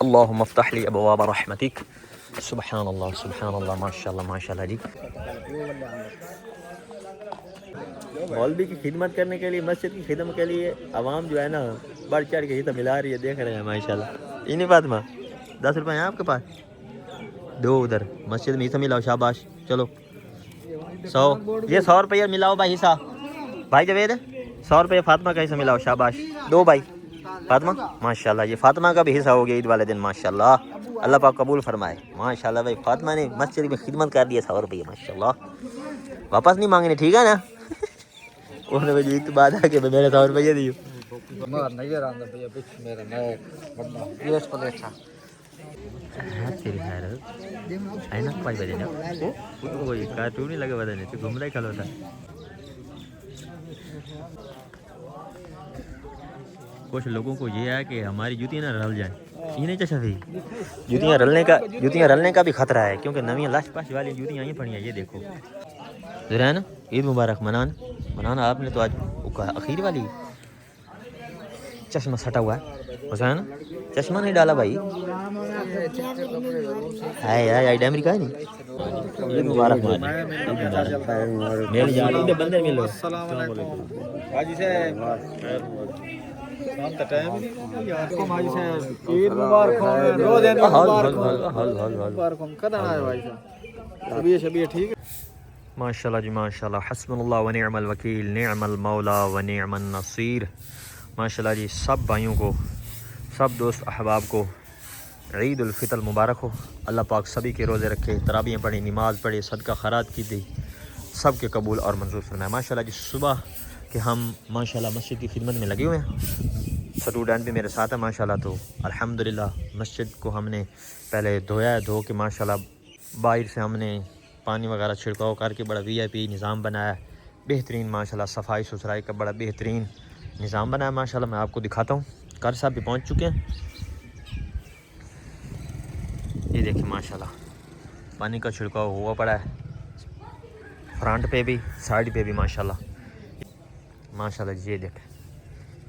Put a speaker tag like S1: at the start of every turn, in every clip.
S1: अल्लाहुम्मा फ़्तह ली अबवाब रहमतिक। सुभान अल्लाह माशाल्लाह जी। मौलवी की खिदमत करने के लिए, मस्जिद की खिदमत के लिए आवाम जो है ना बढ़ चढ़ के हिस्सा मिला रही है, देख रहे हैं माशाल्लाह। इन्हीं बात में 10 रुपये हैं आपके पास, दो उधर मस्जिद में हिस्सा मिलाओ, शाबाश। चलो 100, ये 100 रुपये मिलाओ भाई हिस्सा। भाई जवेद 100 रुपये फातिमा का हिस्सा मिलाओ, शाबाश। दो भाई फातिमा, माशाल्लाह ये फातिमा का भी हिस्सा हो गया ईद वाले दिन, माशाल्लाह। अल्लाह पाक कबूल फरमाए, माशाल्लाह। भाई फातिमा ने मस्जिद में खिदमत कर दिया, 100 रुपये, माशाल्लाह। वापस नहीं मांगने, ठीक है ना? उन्होंने मुझे एक बात है कि मेरे 100 रुपये दियो। तेरी खैर ऐनक पाई बजे ना वो कोई कार्टून ही लगे बदन तो घूमता ही खलो था। कुछ लोगों को ये है कि हमारी जूतियाँ ना रल जाए, ये नहीं चाचा भाई। जूतियाँ रलने का भी खतरा है, क्योंकि नवी लाश पाश वाली जूतियाँ ही पड़ी हैं। ये देखो जरा ना, ईद मुबारक मनाना आपने तो आज आखिर वाली चश्मा सटा हुआ है हुसैन, चश्मा नहीं डाला भाई। है यार आई डैमरी का नहीं। ईद मुबारक मेरे यार इधर बंदे मिलो। हाजी साहब शाम का टाइम आपको हाजी साहब ईद मुबारक हो, रोज ईद मुबारक हो। कदा आए भाई साहब, शबीर ठीक है माशाल्लाह जी माशाल्लाह। हस्बुनल्लाह व निअमल वकील, निअमल मौला व निअमन नसीर। माशाल्लाह जी, सब भाइयों को, सब दोस्त अहबाब को ईद उल फितर मुबारक हो। अल्लाह पाक सभी के रोज़े रखे, तराबियाँ पढ़ी, नमाज़ पढ़े, सदका खैरात की दी, सब के कबूल और मंजूर फरमाए। माशाल्लाह जी, सुबह के हम माशाल्लाह मस्जिद की खिदमत में लगे हुए हैं। स्टूडेंट भी मेरे साथ है माशाल्लाह। तो अल्हम्दुलिल्लाह मस्जिद को हमने पहले धोया है, धो के माशाल्लाह बाहर से हमने पानी वगैरह छिड़काव करके बड़ा VIP निज़ाम बनाया है। बेहतरीन माशाल्लाह, सफाई सुथराई का बड़ा बेहतरीन निज़ाम बनाया माशाल्लाह। मैं आपको दिखाता हूँ। कार साहब भी पहुँच चुके हैं, ये देखिए माशाल्लाह पानी का छिड़काव हुआ पड़ा है, फ्रंट पे भी साइड पे भी माशाल्लाह माशाल्लाह। ये देखें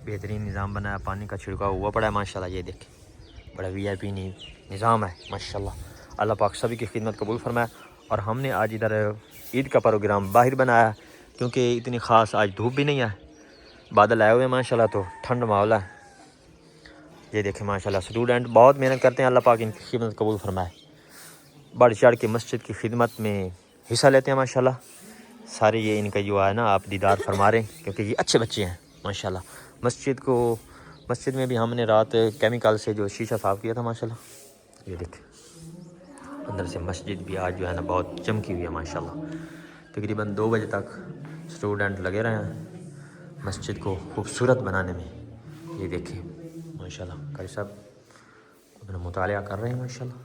S1: बेहतरीन निज़ाम बनाया, पानी का छिड़काव हुआ पड़ा है माशाल्लाह। ये देखें बड़ा VIP निज़ाम है माशाल्लाह। अल्लाह पाक सभी की खिदमत कबूल फरमाए। और हमने आज इधर ईद का प्रोग्राम बाहर बनाया, क्योंकि इतनी ख़ास आज धूप भी नहीं है, बादल आए हुए हैं माशाल्लाह, तो ठंड माहौल है। ये देखें माशाल्लाह, स्टूडेंट बहुत मेहनत करते हैं, अल्लाह पाक इनकी खिदमत कबूल फरमाए। बढ़ चढ़ के मस्जिद की खिदमत में हिस्सा लेते हैं माशाल्लाह सारे। ये इनका जो है ना आप दीदार फरमा रहे हैं, क्योंकि ये अच्छे बच्चे हैं माशाल्लाह। मस्जिद में भी हमने रात केमिकल से जो शीशा साफ़ किया था माशाल्लाह। ये देखें अंदर से मस्जिद भी आज जो है ना बहुत चमकी हुई है माशाल्लाह। तकरीबन 2 बजे तक स्टूडेंट लगे रहे हैं मस्जिद को खूबसूरत बनाने में। ये देखें माशाल्लाह कारी साहब अपना मुतालिया कर रहे हैं माशाल्लाह।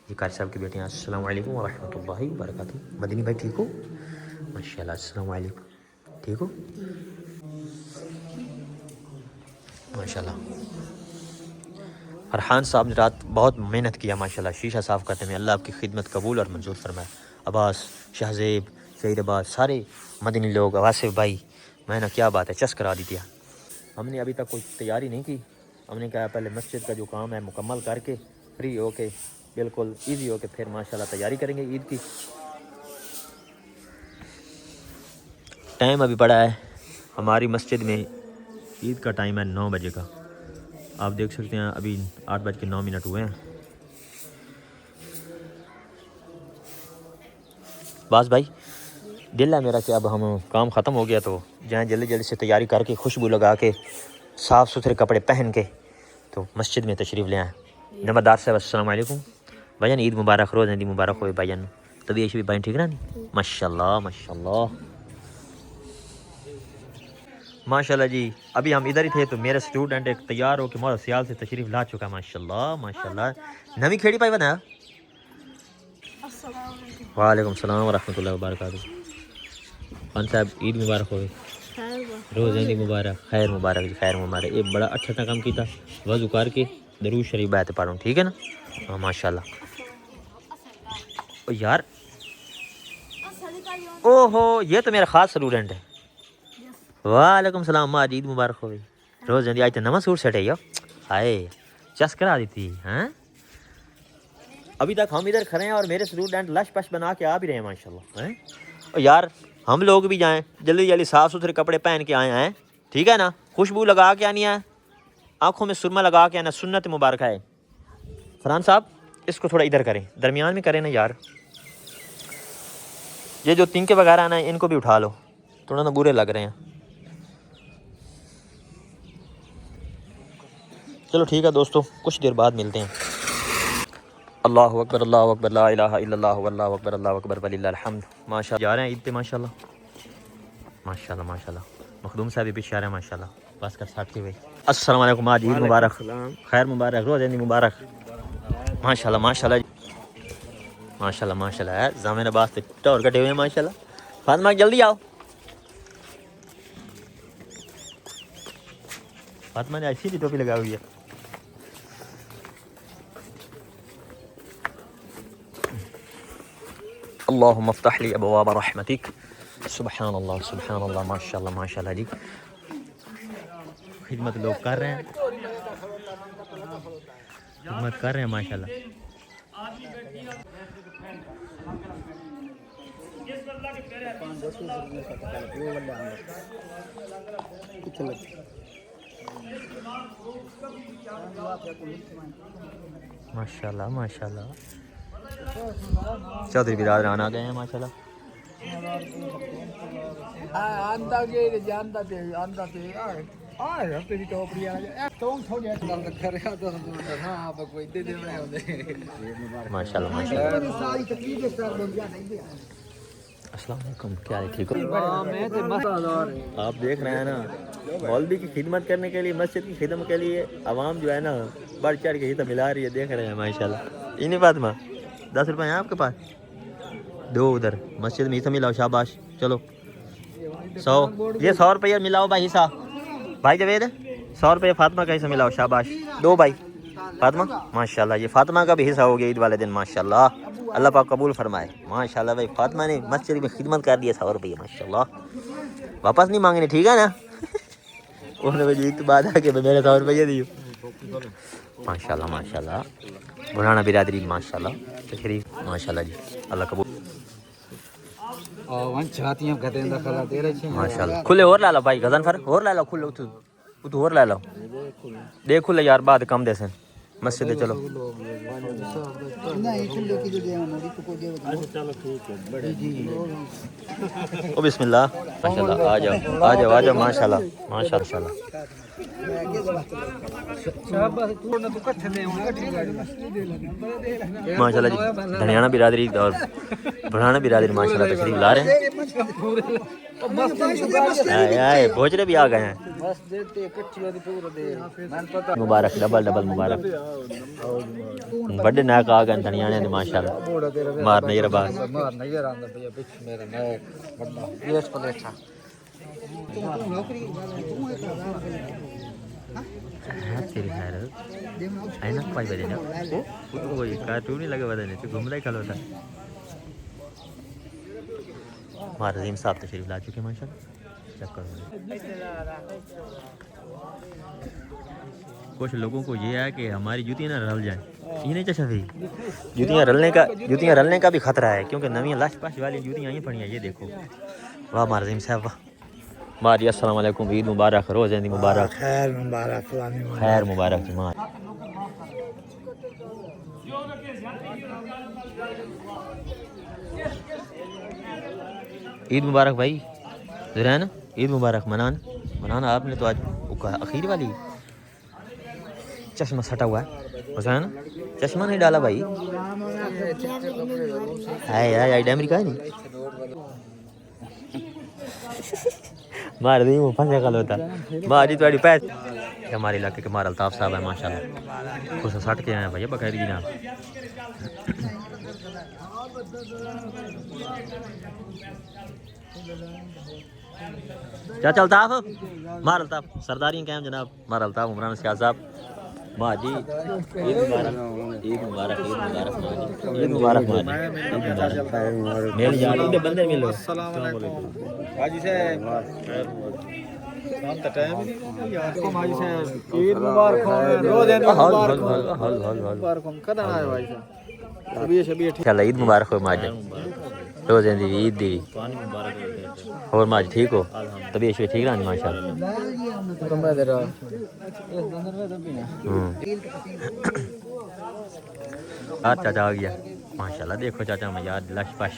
S1: ये कारी साहब की बेटियाँ, अस्सलाम वालेकुम व रहमतुल्लाहि व बरकातुहू। मदनी भाई ठीक हो माशाल्लाह, अस्सलाम वालेकुम, ठीक हो माशाल्लाह। फरहान साहब ने रात बहुत मेहनत किया माशाल्लाह शीशा साफ़ करने में, अल्लाह आपकी खिदमत कबूल और मंजूर फरमाए। अब्बास, शहज़ेब, सईद अब्बास, सारे मदनी लोग, वासिफ भाई, मैंने क्या बात है चस करा दी दिया। हमने अभी तक कोई तैयारी नहीं की, हमने कहा पहले मस्जिद का जो काम है मुकम्मल करके फ्री हो के बिल्कुल ईजी हो के फिर माशाल्लाह तैयारी करेंगे ईद की। टाइम अभी पड़ा है हमारी मस्जिद में, ईद का टाइम है 9 बजे का। आप देख सकते हैं अभी 8:09 हुए हैं। बस भाई दिल है मेरा कि अब हम काम ख़त्म हो गया तो जाएँ जल्दी जल्दी से तैयारी करके, खुशबू लगा के, साफ़ सुथरे कपड़े पहन के तो मस्जिद में तशरीफ़ ले आएँ। नमदार साहब अस्सलाम वालेकुम भाईजान, ईद मुबारक, रोज़ ईद मुबारक हो भाईजान। तभी ऐसे भी भाई ठीक ना नहीं माशाल्लाह माशाल्लाह माशाल्लाह जी। अभी हम इधर ही थे तो मेरा स्टूडेंट एक तैयार हो के मौला सियाल से तशरीफ़ ला चुका माशाल्लाह माशाल्लाह। नवी खेड़ी पाई बनाया। वालेकुम सलाम व रहमतुल्लाहि व बरकातुहू। खान साहब ईद मुबारक हो, रोज़ ईद मुबारक, खैर मुबारक जी, खैर मुबारक। एक बड़ा अच्छा काम किया, वज़ू करके दरूद शरीफ बात पढ़ो, ठीक है ना। हाँ माशाल्लाह। ओ यार ओहो ये तो मेरा ख़ास स्टूडेंट है, वालेकुम सलाम माँ ईद मुबारक हो भाई रोज जल्दी आज तो नवा सूट सेट है यो हाय चस करा दी थी हैं अभी तक हम इधर खड़े हैं और मेरे स्टूडेंट लश पश बना के आ भी रहे हैं माशाल्लाह हैं और यार हम लोग भी जाएं जल्दी जल्दी साफ़ सुथरे कपड़े पहन के आए हैं ठीक है ना खुशबू लगा के आनी है आँखों में सुरमा लगा के आना सुन्नत मुबारक है फरहान साहब इसको थोड़ा इधर करें दरमियान में करें ना यार ये जो तिनके वगैरह हैं ना इनको भी उठा लो थोड़ा ना बुरे लग रहे हैं चलो ठीक है दोस्तों कुछ देर बाद मिलते हैं अल्लाहु अकबर ला इलाहा इल्लल्लाह वल्लाहु अकबर वलिल्लाहिल हम्द माशाल्लाह जा रहे हैं ईद पे माशाल्लाह माशाल्लाह माशाल्लाह मखदूम साहब भी पीछे आ रहे हैं माशाल्लाह बस कर साथ के भाई अस्सलाम वालेकुम आज ईद मुबारक खैर मुबारक रोज़ ईद मुबारक माशाल्लाह माशाल्लाह माशाल्लाह माशाल्लाह है ज़मीन बास से टोर कटे हुए हैं माशाल्लाह फातिमा जल्दी आओ फातिमा ने ऐसी ही टोपी लगाई हुई है अल्लाहुम्मा अफ्तह ली अबवाब रहमतिक सुभान अल्लाह माशाल्लाह जी खिदमत लोग कर रहे हैं माशाल्लाह माशाल्लाह माशाल्लाह चौधरी बिरादरान आ गए हैं माशाल्लाह माशाल्लाह अस्सलाम वालेकुम क्या है ठीक हो आप देख रहे हैं ना मौलवी की खिदमत करने के लिए मस्जिद की खिदमत के लिए आवाम जो है ना बढ़ चढ़ के हिस्सा मिला रही है देख रहे हैं माशाल्लाह इन्हीं बात में 10 रुपये हैं आपके पास दो उधर मस्जिद में हिस्सा मिलाओ शाबाश चलो 100 ये 100 रुपये मिलाओ भाई हिस्सा भाई जवेद 100 रुपये फातिमा का हिस्सा मिलाओ शाबाश दो भाई फातिमा माशाल्लाह ये फातिमा का भी हिस्सा हो गया ईद वाले दिन माशाल्लाह अल्लाह पाक कबूल फरमाए माशाल्लाह भाई फातिमा ने मस्जिद में खिदमत कर दिया 100 रुपये माशाल्लाह वापस नहीं मांगने ठीक है ना उन्होंने मुझे ईद बाद आके मेरे 100 रुपये दिए माशाल्लाह माशाल्लाह बुढ़ाना बिरादरी माशाल्लाह तशरीफ माशाल्लाह जी अल्लाह कबूल माशाल्लाह खुले और ला लो भाई गजन फर और ला लो खुले तू और ला लो देख खुले यार बाद कम दे सन मस्जिद चलो ओ बिस्मिल्लाह माशाल्लाह आ जाओ माशाल्लाह माशाल्लाह माशाल्लाह जी धनियाना बिरादरी और बुढ़ाना बिरादरी माशाल्लाह तशरीफ ला रहे हैं आए भोजरे भी आ गए हैं मुबारक डबल मुबारक बड़े नाक आ गए धनियाने ने माशाल्लाह मार नहीं रहा तेरी खैर ऐनक पाई बजे ना कोई कार्टून ही लगे बदलने तो घूम रहा खलो था हमारे रजीम साहब तशरीफ ला चुके माशाल्लाह चेक करो कुछ लोगों को ये है कि हमारी जूतियाँ ना रल जाएं ये नहीं चशा जूतियाँ रलने का भी खतरा है क्योंकि नवी लाश पाश वाली जूतियाँ ही पड़ी हैं ये देखो वाह हमारे रजीम साहब वाह मारी अस्सलाम वालेकुम ईद मुबारक रोज़ ईद मुबारक खैर मुबारक जमात ईद मुबारक भाई ज़ुरैन ईद मुबारक मनाना आपने तो आज आखिर वाली चश्मा सटा हुआ है हुसैन चश्मा नहीं डाला भाई है अमेरिका है नहीं मार दी वो फंसे कल होता मारी थोड़ी पैस हमारे इलाके के मार अल्ताफ साहब है माशाल्लाह कुछ 60 के आए भैया बखैर जी ना क्या चलता आप मार अल्ताफ सरदारी कैम जनाब मार अल्ताफ उमरान सियाज साहब माजी ईद मुबारक मेरे यार बंदे मिलो अस्सलाम वालेकुम हाजी साहब
S2: टाइम ही नहीं यार को भाई से ईद मुबारक हो रोज ईद मुबारक हो मुबारक हो कदा आए भाई साहब अभी शबीह ठीक
S1: चल ईद मुबारक हो माज रोज़े दी ईद दी और माज ठीक हो तबीयत शबीयत ठीक रहनी माशाल्लाह चाचा आ गया माशाल्लाह देखो चाचा मैं यार लश पश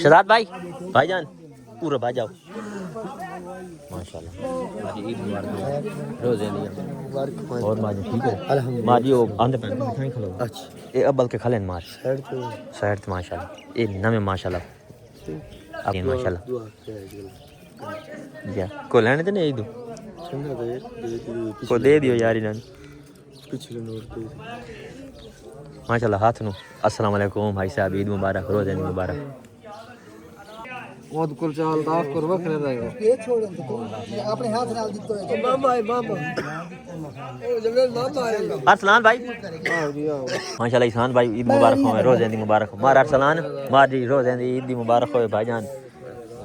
S1: शहजाद भाई भाईजान पूरा भाई जाओ माशाल्लाह आज ईद मुबारक रोज़े दी और माज ठीक हो माजी वो आंधे पैन मिठाई खलो अच्छा ये अब्बल के खलेन मार साइड तो माशाल्लाह ये नवे माशाल्लाह अब माशाल्लाह या को लेने तो नहीं दो को दे दियो यार इन्हें पिछले नोट पे माशाल्लाह हाथ नु अस्सलाम वालेकुम भाई साहब ईद मुबारक रोज़े मुबारक
S2: बहुत कुल चाल दाफ कर वखरे रहेगा ये छोड़ दो अपने हाथ नाल दितो है मामा है मामा ओ जबरदस्त मामा है
S1: अरसलान भाई
S2: आओ जी आओ
S1: माशाल्लाह ईसान भाई ईद मुबारक हो रोज़े दी मुबारक हो मार अरसलान मार जी रोज़े दी ईद दी मुबारक हो भाईजान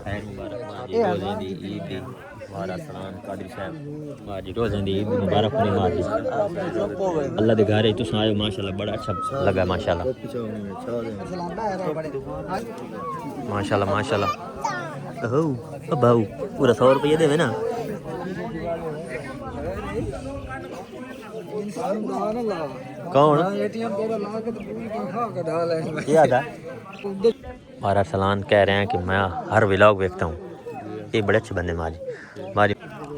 S1: खैर मुबारक मार जी रोज़े दी ईद दी मार अरसलान कादिर साहब मार जी रोज़े दी ईद मुबारक हो मार जी अल्लाह दे घर है तुस आए माशाल्लाह बड़ा अच्छा लगा माशाल्लाह माशाल्लाह माशाल्लाह ओह बाऊ पूरा 100 रुपये देवे ना कौन
S2: एटीएम तेरा ला के तो पूरी तनख्वाह का डाल है
S1: क्या था मारा सलान कह रहे हैं कि मैं हर व्लॉग देखता हूँ ये बड़े अच्छे बंदे मारी मारी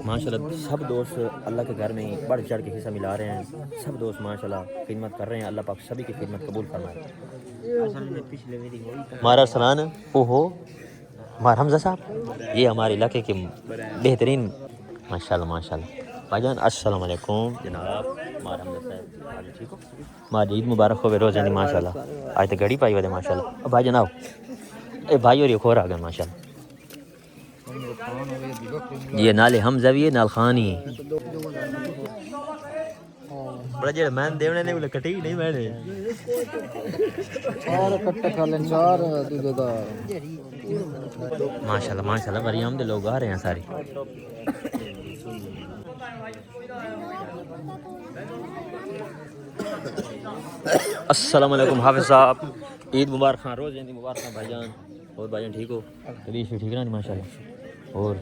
S1: माशाल्लाह सब दोस्त अल्लाह के घर में बढ़ चढ़ के हिस्सा मिला रहे हैं सब दोस्त माशाल्लाह खिदमत कर रहे हैं अल्लाह पाक सभी की खिदमत कबूल फरमाए मारा सलान ओहो मार हमजा साहब ये हमारे इलाके के बेहतरीन माशाल्लाह माशाल्लाह भाईजान अस्सलाम वालेकुम जनाब मार हमजा साहब ठीक हो मार ईद मुबारक हो रोज़े दी माशाल्लाह आज तो घड़ी पाई वे माशाल्लाह भाईजान आओ ए भाई और ये खोर आ गए माशाल्लाह ये नाले हमजा भी है नाल खान ही बड़ा जेड़ा मैं देवने ने कटी नहीं मैंने
S2: चार कट्टे खा ले चार दूधदार
S1: माशाल्लाह माशाल्लाह मरियम दे लोग आ रहे हैं सारे अस्सलाम वालेकुम हाफिज साहब ईद मुबारक खान रोज़ दी मुबारक भाईजान और भाईजान ठीक हो तबीयत भी ठीक ना माशाल्लाह और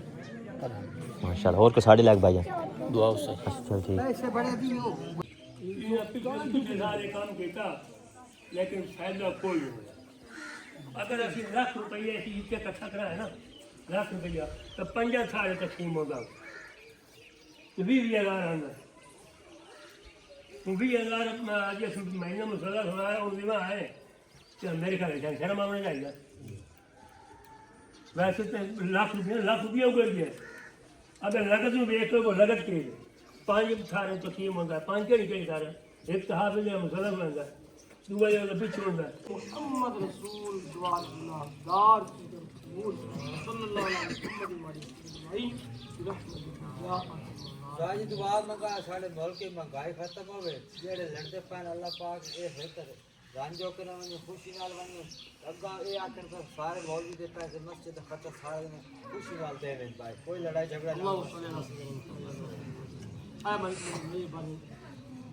S1: माशाल्लाह और को साढ़े लाख भाईजान दुआ उससे अच्छा ठीक
S3: लेकिन फायदा कोई नहीं अगर असं लाख रुपये इतने इकट्ठा करा है ना लाख रुपया तो 50 साल तकसीम होगा तो 20,000 आना तो 20,000 महीने में 16 है और बीमा है तो मेरे ख्याल से शर्म आना चाहिए वैसे तो लाख रुपया उगड़ गया अगर लगत में बेच लो लगत के 5 सारे तकसीम होगा 5 के सारे एक तो हाफ में मसला होगा दुआ ये पीछे होगा मोहम्मद रसूल दुआदार की रसूल सल्लल्लाहु अलैहि वसल्लम भाई रहमतुल्लाह
S2: साजी दुआ मंगा साडे मुल्क की महंगाई खत्म होवे जेड़े लड़ते पैन अल्लाह पाक ए बेहतर गांजो करे वने खुशी नाल वने अगा ए आखिर तो सारे मौलवी दे पैसे मस्जिद खत्म सारे ने खुशी नाल देवे भाई कोई लड़ाई झगड़ा नहीं
S3: आ मैं मेहरबानी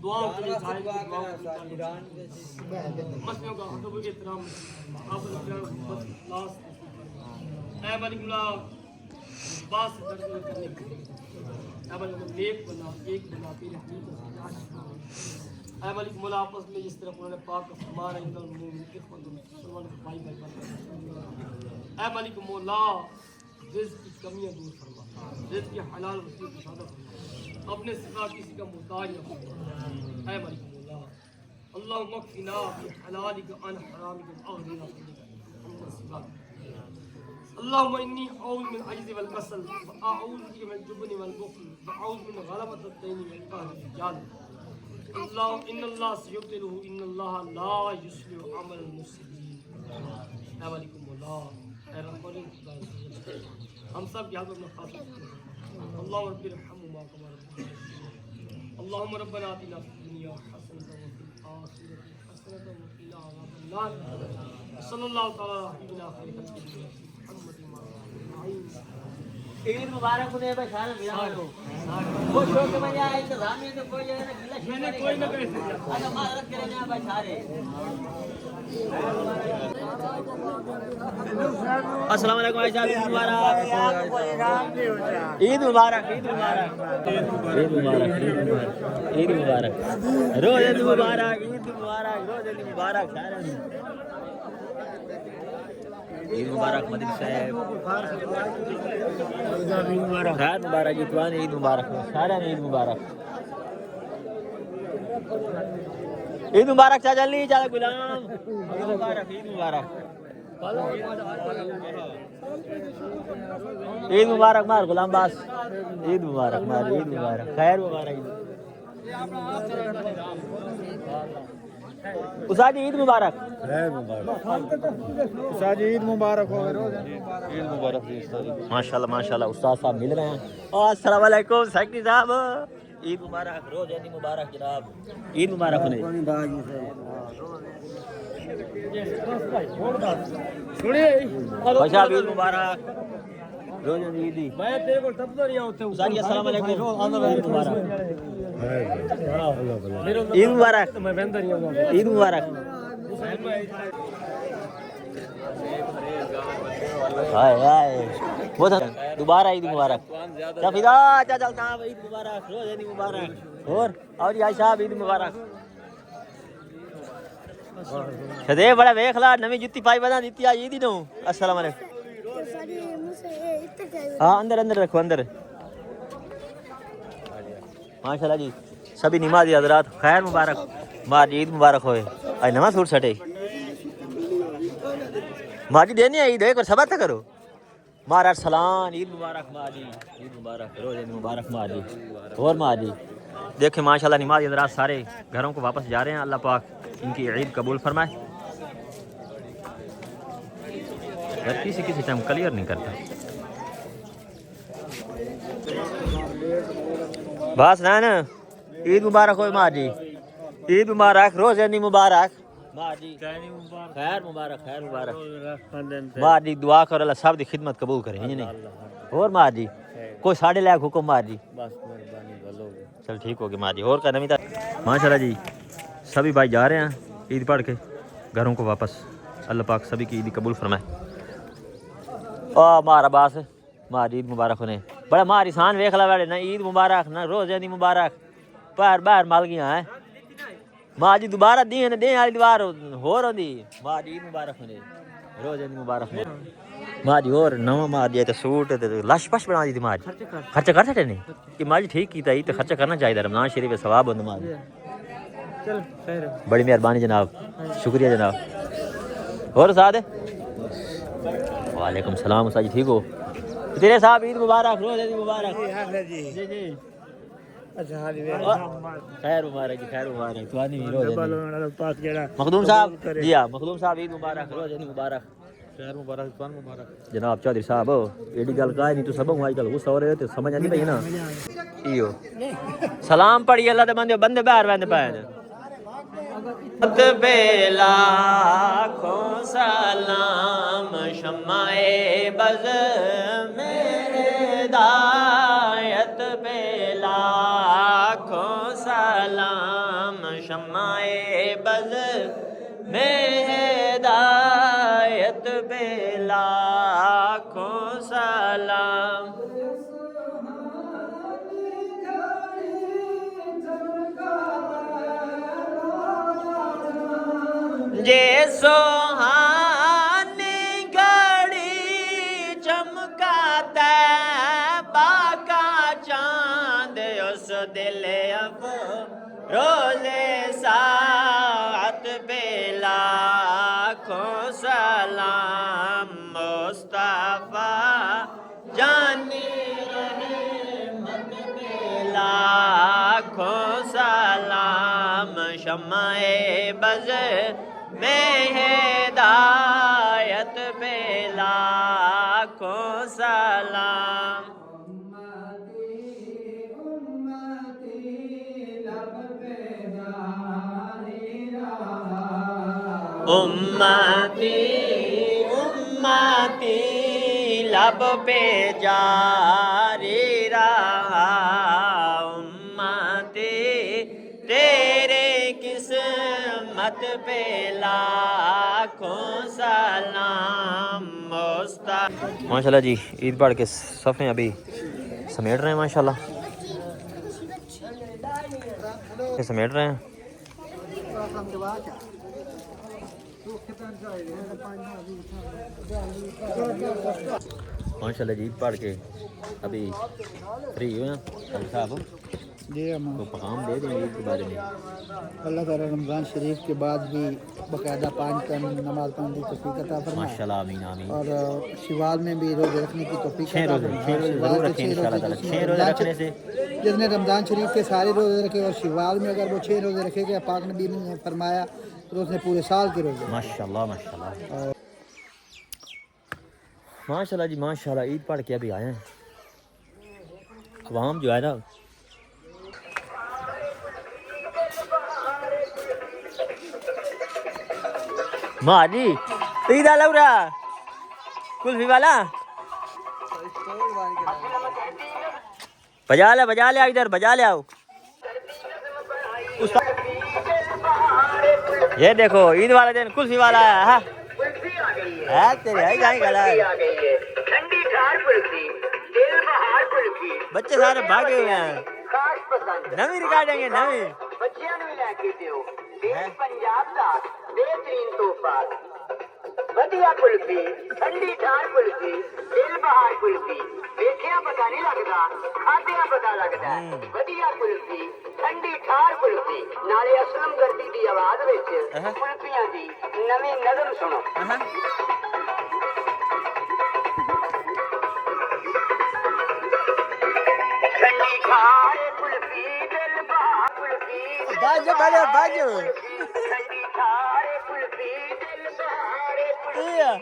S3: दुआओं के लिए दुआ
S2: ईरान के
S3: मसलों का अदब के एहतराम आप लास्ट ऐ मलिकुल्ला बास दर्द करने के लिए ऐ मलिक नेक बना एक बना तेरे ठीक ऐ मलिक मौला आपस में जिस तरह उन्होंने पाक फरमा रहे हैं मुसलमान भाई भाई ऐ मलिक मौला रिज़्क़ की कमियां दूर फरमा रिज़्क़ की हलाल वसीले की शादा फरमा अपने सिवा किसी का मुहताज न हो ऐ मलिक मौला अल्लाहुम्मा मक्फिना बि हलालिक अन हरामिक अगनिना बिका अल्लाहुम्मा इन्नी अऊज़ु मिन अज्ज़ि वल कसल व अऊज़ु बिका मिन जुब्नि वल बुख्ल व अऊज़ु मिन गलबति अद-दैन वल कहरि रिजाल अल्लाह इन्नल्लाह सयुब्तिलुहु इन्नल्लाह ला युस्लिहु अमल मुफ्सिदीन ऐ मलिक मौला ऐ रब्बुल हम सब की हालत में खास अल्लाहुम्मा रब्बिर रहमुमा कमा अल्लाहुम्मा रब्बना आतिना फिद दुनिया हसनतन व फिल आखिरति हसनतन व क़िना अज़ाबन्नार सल्लल्लाहु तआला अला हबीबिना खैरिल खल्क़ि मुहम्मदिन व आलिहि
S1: ईद मुबारक उन्हें भाई खाना मिला लो खुश हो के मजा आए इंतजाम में तो कोई है ना गिला
S3: मैंने कोई ना करे
S1: अगर मार रख करे ना भाई सारे अस्सलाम वालेकुम भाई साहब ईद मुबारक ईद मुबारक ईद मुबारक ईद मुबारक ईद मुबारक रोज ईद मुबारक ईद मुबारक रोज ईद मुबारक सारे ईद मुबारक मदनी साहब खैर मुबारक इतवान ईद मुबारक सारे ईद मुबारक ईद मुबारक चाचा ली चाचा गुलाम ईद मुबारक ईद मुबारक ईद मुबारक मार गुलाम बास ईद मुबारक मार ईद मुबारक खैर मुबारक उसाजी ईद मुबारक
S2: उस्ताद ईद मुबारक हो
S1: ईद मुबारक माशाल्लाह माशाल्लाह उस्ताद साहब मिल रहे हैं और अस्सलाम वालेकुम सेक्रेटरी साहब ईद मुबारक रोज ईद मुबारक जनाब ईद मुबारक उन्हें
S3: सुनिए
S1: भाई साहब ईद मुबारक रोज ईद
S3: मैं तेरे को तब तो नहीं आते
S1: उस्ताद अस्सलाम वालेकुम ईद मुबारक
S3: ईद मुबारक मैं बंदर नहीं आऊंगा
S1: ईद मुबारक हाय हाय वो था दोबारा ईद मुबारक सफीदा चाचा चलता ईद मुबारक रोज ईद मुबारक और यार साहब ईद मुबारक सदे बड़ा देख ला नवी जुत्ती पाई बना दी आज ईद ही नो अस्सलाम वालेकुम हाँ अंदर अंदर रखो अंदर माशाल्लाह जी सभी नमाज़ी हज़रात खैर मुबारक माँ ईद मुबारक होए आज नवा सूट सटे माँ जी देनी है ईद एक बार सबर तो करो मारा सलाम ईद मुबारक माँ जी ईद मुबारक रोज ईद मुबारक माँ जी और माँ जी देखे माशाल्लाह नमाज़ी हज़रात सारे घरों को वापस जा रहे हैं अल्लाह पाक इनकी ईद कबूल फरमाए यार किसी किसी टाइम क्लियर नहीं करता बस ना ईद मुबारक हो माँ जी ईद मुबारक रोज ईद मुबारक माँ जी खैर मुबारक माँ जी दुआ करो अल्लाह सब दी खिदमत कबूल करे नहीं और माँ जी कोई साढ़े लाख हुक्म माँ जी चल ठीक होगी माँ जी और का नमी माशाल्लाह जी सभी भाई जा रहे हैं ईद पढ़ के घरों को वापस अल्लाह पाक सभी की ईद कबूल फरमाए मारा बास माँ ईद मुबारक उन्हें बड़ा मार इंसान वेख ला वाले ना ईद मुबारक ना रोज ईद मुबारक बाहर बाहर माल गया है माँ जी दोबारा दी है दे वाली दीवार हो रही माँ जी ईद मुबारक उन्हें रोज ईद मुबारक माँ जी और नवा माँ जी तो सूट लश पश बना दी थी माँ जी खर्चा कर सकते नहीं कि माँ जी ठीक किया तो खर्चा करना चाहिए रमजान शरीफ सवाब होंगे माँ जी बड़ी मेहरबानी जनाब शुक्रिया जनाब और साथ वालेकुम सलाम उस्ताद जी ठीक हो तेरे साहब ईद मुबारक रोज ईद मुबारक जी जी खैर मुबारक जी खैर मुबारक तो आदमी रोज मखदूम साहब जी हाँ मखदूम साहब ईद मुबारक रोज ईद मुबारक खैर मुबारक तुम मुबारक जनाब चौधरी साहब एडी गल कह नहीं तू सब आजकल गुस्सा हो रहे हो तो समझ नहीं पई ना इयो सलाम पढ़ी अल्लाह दे बंदे बंदे बाहर वेंदे पाए बेला खो सलाम शमाए बज़ मेरे दायत बेला खो सलाम शमाए बज़ मेरे दायत बेला खो सलाम जे सोहानी घड़ी चमकाता बाका चांद उस दिल अब रोज़े सात बेला खो सलाम मुस्तफा जानी रहमत बेला खो सलाम शमाए बज़ में हिदायत पे लाखों सलाम उम्मती उम्मती लब पे जारी रहा उम्मते तेरे किस्मत पे लाखों सलाम माशाल्लाह जी। ईद पढ़ के सफ़े अभी समेट रहे हैं माशाल्लाह, समेट रहे हैं। माशाल्लाह जी पढ़ के अभी फ्री हुए हैं साहब, तो पैगाम दे दें ईद के बारे में।
S4: अल्लाह ताला रमज़ान शरीफ के बाद भी बाकायदा 5 टाइम नमाज पढ़ने की तौफीक अता फरमाए
S1: माशाल्लाह, आमीन आमीन।
S4: और शवाल में भी रोज़े रखने की तौफीक
S1: 6 रोज़े ज़रूर रखें इंशाल्लाह ताला। 6 रोज़े रखने से
S4: जिसने रमज़ान शरीफ के सारे रोज़े रखे और शवाल में अगर वो 6 रोज़े रखेगा, पाक नबी ने फरमाया तो उसने पूरे साल के रोज़े।
S1: माशाल्लाह माशाल्लाह माशाल्लाह जी माशाल्लाह। ईद पढ़ के अभी आए हैं। अवाम जो है ना माजी ईद लौरा कुल्फी वाला बजा ले इधर बजा ले आओ। ये देखो ईद वाले दिन कुल्फी वाला है तेरे आई जाए गला
S5: ठंडी ठार कुल्फी, दिल बहार कुल्फी,
S1: बच्चे सारे भागे हुए हैं।
S5: खास पसंद
S1: नवी रिकॉर्डिंग है नवी
S5: ਬੱਚਿਆਂ ਨੂੰ ਵੀ ਲੈ ਕੇ ਦਿਓ। ਦੇਸ਼ ਪੰਜਾਬ ਦਾ ਬਿਹਤਰੀਨ ਤੋਹਫਾ, ਵਧੀਆ ਕੁਲਫੀ, ਠੰਡੀ ਠਾਰ ਕੁਲਫੀ, ਦਿਲ ਬਹਾਰ ਕੁਲਫੀ, ਵੇਖਿਆ ਪਤਾ ਨਹੀਂ ਲੱਗਦਾ, ਖਾਧਿਆ ਪਤਾ ਲੱਗਦਾ। ਵਧੀਆ ਕੁਲਫੀ, ਠੰਡੀ ਠਾਰ ਕੁਲਫੀ, ਨਾਲੇ ਅਸਲਮ ਗਰਦੀ ਦੀ ਆਵਾਜ਼ ਵਿੱਚ ਕੁਲਫੀਆਂ ਦੀ ਨਵੀਂ ਨਜ਼ਮ ਸੁਣੋ। ਠੰਡੀ ਠਾਰ ਕੁਲਫੀ, ਦਿਲ ਬਹਾਰ ਕੁਲਫੀ,
S1: बाजो
S5: ਠੰਡੀ ਠਾਰ ਕੁਲਫੀ, ਦਿਲ ਬਹਾਰ ਕੁਲਫੀ।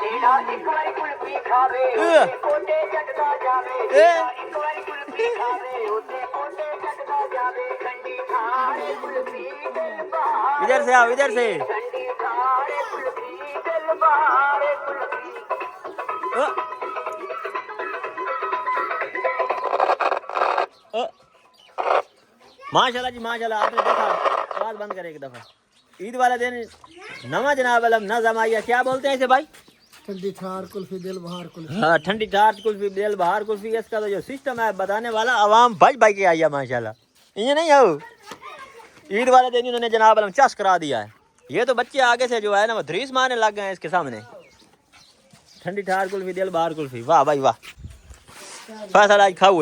S5: ਜਿਹੜਾ ਇੱਕ ਵਾਰੀ ਕੁਲਫੀ ਖਾਵੇ ਉਹਦੇ ਕੋਟੇ ਚੱਟਦਾ ਜਾਵੇ। ਜਿਹੜਾ ਇੱਕ ਵਾਰੀ ਕੁਲਫੀ ਖਾਵੇ ਉਹਦੇ ਕੋਟੇ ਚੱਟਦਾ ਜਾਵੇ। ਠੰਡੀ ਠਾਰ ਕੁਲਫੀ, ਦਿਲ ਬਹਾਰ
S1: इधर से आओ इधर से।
S5: ਠੰਡੀ ਠਾਰ ਕੁਲਫੀ, ਦਿਲ ਬਹਾਰ ਕੁਲਫੀ।
S1: माशाल्लाह जी माशाल्लाह। आपने देखा, आवाज बंद करे एक दफा। ईद वाले दिन नमा जनाब अलम न जमाइया क्या बोलते हैं इसे भाई?
S4: ठंडी ठार कुल्फी, दिल बहार कुल्फी।
S1: हाँ ठंडी ठार कुल्फी दिल बहार कुल्फी। इसका तो जो सिस्टम है बताने वाला आवाम बच बच के आई है माशाल्लाह। ये नहीं हो ईद वाले दिन इन्होंने जनाब अलम चस करा दिया है। ये तो बच्चे आगे से जो है ना वो धरीस मारने लग गए हैं इसके सामने। ठंडी ठार कुल्फी दिल बहार कुल्फी, वाह भाई वाह। फैसल आज खाओ।